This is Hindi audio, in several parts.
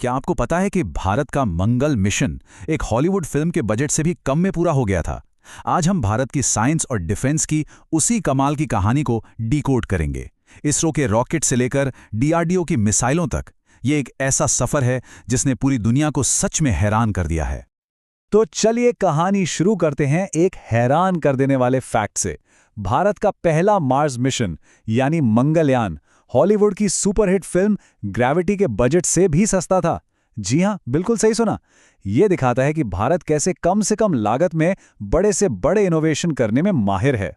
क्या आपको पता है कि भारत का मंगल मिशन एक हॉलीवुड फिल्म के बजट से भी कम में पूरा हो गया था? आज हम भारत की साइंस और डिफेंस की उसी कमाल की कहानी को डीकोड करेंगे। इसरो के रॉकेट से लेकर डीआरडीओ की मिसाइलों तक, ये एक ऐसा सफर है जिसने पूरी दुनिया को सच में हैरान कर दिया है। तो चलिए कहानी शुरू करते हैं एक हैरान कर देने वाले फैक्ट से। भारत का पहला मार्स मिशन यानी मंगलयान हॉलीवुड की सुपरहिट फिल्म ग्रेविटी के बजट से भी सस्ता था। जी हां, बिल्कुल सही सुना। यह दिखाता है कि भारत कैसे कम से कम लागत में बड़े से बड़े इनोवेशन करने में माहिर है।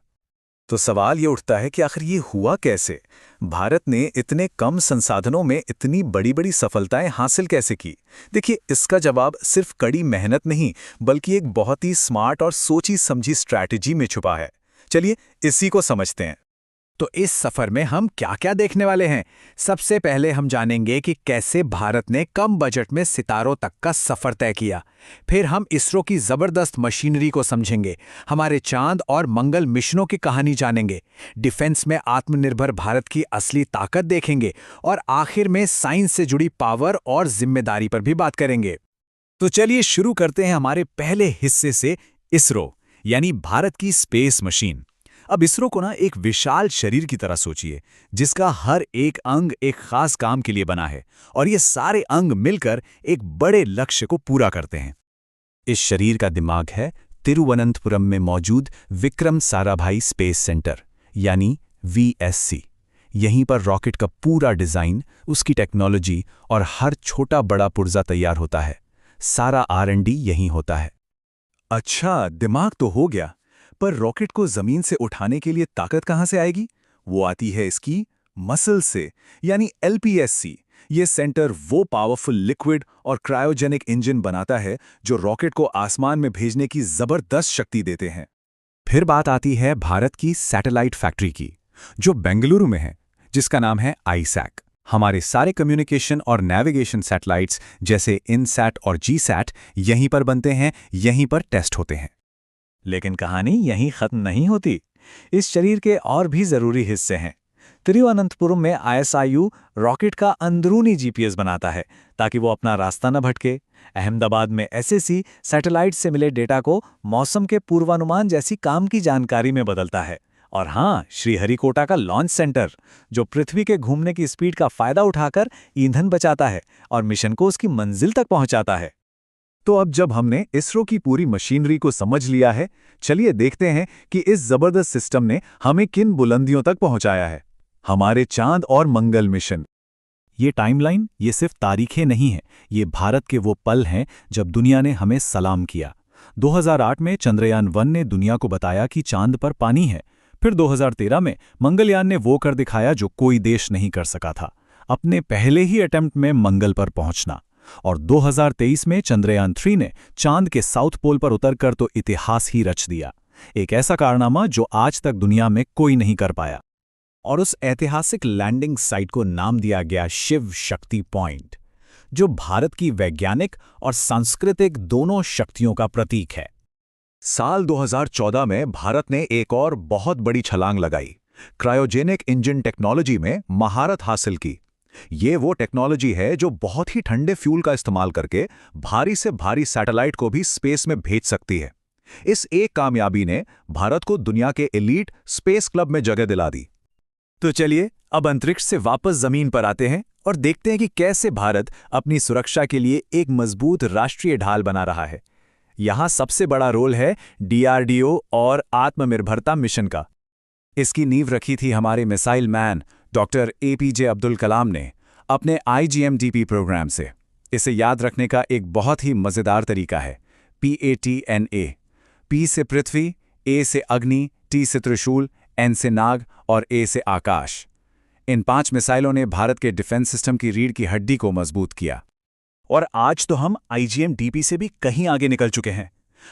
तो सवाल ये उठता है कि आखिर ये हुआ कैसे? भारत ने इतने कम संसाधनों में इतनी बड़ी बड़ी सफलताएं हासिल कैसे की? देखिए, इसका जवाब सिर्फ कड़ी मेहनत नहीं, बल्कि एक बहुत ही स्मार्ट और सोची समझी स्ट्रैटेजी में छुपा है। चलिए इसी को समझते हैं। तो इस सफर में हम क्या-क्या देखने वाले हैं? सबसे पहले हम जानेंगे कि कैसे भारत ने कम बजट में सितारों तक का सफर तय किया। फिर हम इसरो की जबरदस्त मशीनरी को समझेंगे, हमारे चांद और मंगल मिशनों की कहानी जानेंगे, डिफेंस में आत्मनिर्भर भारत की असली ताकत देखेंगे और आखिर में साइंस से जुड़ी पावर और जिम्मेदारी पर भी बात करेंगे। तो चलिए शुरू करते हैं हमारे पहले हिस्से से, इसरो यानी भारत की स्पेस मशीन। अब इसरो को ना एक विशाल शरीर की तरह सोचिए, जिसका हर एक अंग एक खास काम के लिए बना है और ये सारे अंग मिलकर एक बड़े लक्ष्य को पूरा करते हैं। इस शरीर का दिमाग है तिरुवनंतपुरम में मौजूद विक्रम साराभाई स्पेस सेंटर यानी VSC। यहीं पर रॉकेट का पूरा डिजाइन, उसकी टेक्नोलॉजी और हर छोटा बड़ा पुर्जा तैयार होता है। सारा R&D यहीं होता है। अच्छा, दिमाग तो हो गया, पर रॉकेट को जमीन से उठाने के लिए ताकत कहां से आएगी? वो आती है इसकी मसल से, यानी LPSC। ये सेंटर वो पावरफुल लिक्विड और क्रायोजेनिक इंजन बनाता है जो रॉकेट को आसमान में भेजने की जबरदस्त शक्ति देते हैं। फिर बात आती है भारत की सैटेलाइट फैक्ट्री की, जो बेंगलुरु में है, जिसका नाम है ISAC। हमारे सारे कम्युनिकेशन और नेविगेशन सैटेलाइट्स जैसे इनसैट और जीसैट यहीं पर बनते हैं, यहीं पर टेस्ट होते हैं। लेकिन कहानी यहीं खत्म नहीं होती। इस शरीर के और भी जरूरी हिस्से हैं। तिरुवनंतपुरम में ISIU रॉकेट का अंदरूनी GPS बनाता है ताकि वो अपना रास्ता न भटके। अहमदाबाद में SAC सैटेलाइट से मिले डेटा को मौसम के पूर्वानुमान जैसी काम की जानकारी में बदलता है। और हाँ, श्रीहरिकोटा का लॉन्च सेंटर, जो पृथ्वी के घूमने की स्पीड का फायदा उठाकर ईंधन बचाता है और मिशन को उसकी मंजिल तक पहुंचाता है। तो अब जब हमने इसरो की पूरी मशीनरी को समझ लिया है, चलिए देखते हैं कि इस जबरदस्त सिस्टम ने हमें किन बुलंदियों तक पहुंचाया है। हमारे चांद और मंगल मिशन। ये टाइमलाइन, ये सिर्फ तारीखें नहीं हैं, ये भारत के वो पल हैं जब दुनिया ने हमें सलाम किया। 2008 में चंद्रयान-1 ने दुनिया को बताया कि चांद पर पानी है। फिर 2013 में मंगलयान ने वो कर दिखाया जो कोई देश नहीं कर सका था, अपने पहले ही अटेम्प्ट में मंगल पर पहुंचना। और 2023 में चंद्रयान-3 ने चांद के साउथ पोल पर उतरकर तो इतिहास ही रच दिया। एक ऐसा कारनामा जो आज तक दुनिया में कोई नहीं कर पाया। और उस ऐतिहासिक लैंडिंग साइट को नाम दिया गया शिव शक्ति पॉइंट, जो भारत की वैज्ञानिक और सांस्कृतिक दोनों शक्तियों का प्रतीक है। साल 2014 में भारत ने एक और बहुत बड़ी छलांग लगाई। क्रायोजेनिक इंजन टेक्नोलॉजी में महारत हासिल की। ये वो टेक्नोलॉजी है जो बहुत ही ठंडे फ्यूल का इस्तेमाल करके भारी से भारी सैटेलाइट को भी स्पेस में भेज सकती है। इस एक कामयाबी ने भारत को दुनिया के एलीट स्पेस क्लब में जगह दिला दी। तो चलिए अब अंतरिक्ष से वापस जमीन पर आते हैं और देखते हैं कि कैसे भारत अपनी सुरक्षा के लिए एक मजबूत राष्ट्रीय ढाल बना रहा है। यहां सबसे बड़ा रोल है DRDO और आत्मनिर्भरता मिशन का। इसकी नींव रखी थी हमारे missile man doctor APJ Abdul Kalam ने अपने IGM-DP प्रोग्राम से। इसे याद रखने का एक बहुत ही मज़ेदार तरीका है PATNA। P से पृथ्वी, A से अग्नि, T से त्रिशूल, N से नाग और A से आकाश। इन 5 मिसाइलों ने भारत के डिफेंस सिस्टम की रीढ़ की हड्डी को मजबूत किया। और आज तो हम IGM-DP से भी कहीं आगे निकल चुके हैं।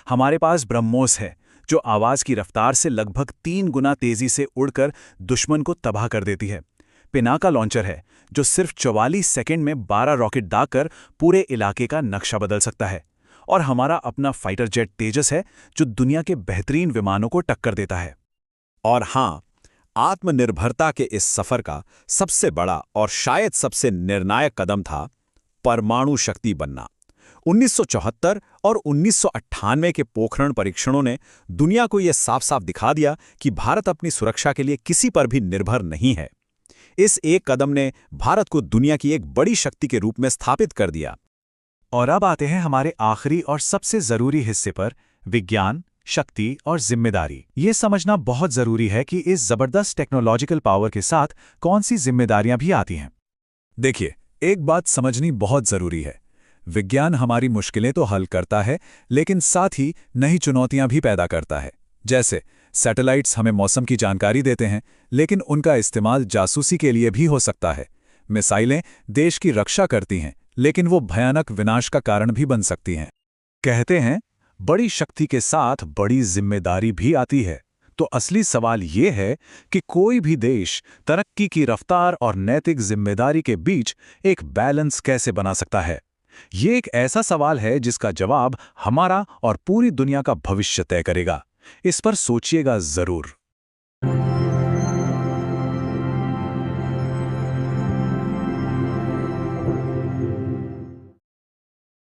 हमारे पास ब्रह्मोस है, जो आवाज की रफ्तार से लगभग 3 गुना तेजी से उड़कर दुश्मन को तबाह कर देती है। पिनाका लॉन्चर है, जो सिर्फ 44 सेकंड में 12 रॉकेट दागकर पूरे इलाके का नक्शा बदल सकता है। और हमारा अपना फाइटर जेट तेजस है, जो दुनिया के बेहतरीन विमानों को टक्कर देता है। और हां, आत्मनिर्भरता के इस सफर का सबसे बड़ा और शायद सबसे निर्णायक कदम था परमाणु शक्ति बनना। 1974 और 1998 के पोखरण परीक्षणों ने दुनिया को यह साफ-साफ दिखा दिया कि भारत अपनी सुरक्षा के लिए किसी पर भी निर्भर नहीं है। इस एक कदम ने भारत को दुनिया की एक बड़ी शक्ति के रूप में स्थापित कर दिया। और अब आते हैं हमारे आखिरी और सबसे जरूरी हिस्से पर, विज्ञान, शक्ति और जिम्मेदारी। ये समझना बहुत जरूरी है कि इस जबरदस्त टेक्नोलॉजिकल पावर के साथ कौन सी जिम्मेदारियां भी आती हैं। देखिए, एक बात समझनी बहुत जरूरी है। विज्ञान हमारी मुश्किलें तो हल करता है, लेकिन साथ ही नई चुनौतियां भी पैदा करता है। जैसे सैटेलाइट्स हमें मौसम की जानकारी देते हैं, लेकिन उनका इस्तेमाल जासूसी के लिए भी हो सकता है। मिसाइलें देश की रक्षा करती हैं, लेकिन वो भयानक विनाश का कारण भी बन सकती हैं। कहते हैं, बड़ी शक्ति के साथ बड़ी जिम्मेदारी भी आती है। तो असली सवाल ये है कि कोई भी देश तरक्की की रफ्तार और नैतिक जिम्मेदारी के बीच एक बैलेंस कैसे बना सकता है। ये एक ऐसा सवाल है जिसका जवाब हमारा और पूरी दुनिया का भविष्य तय करेगा। इस पर सोचिएगा जरूर।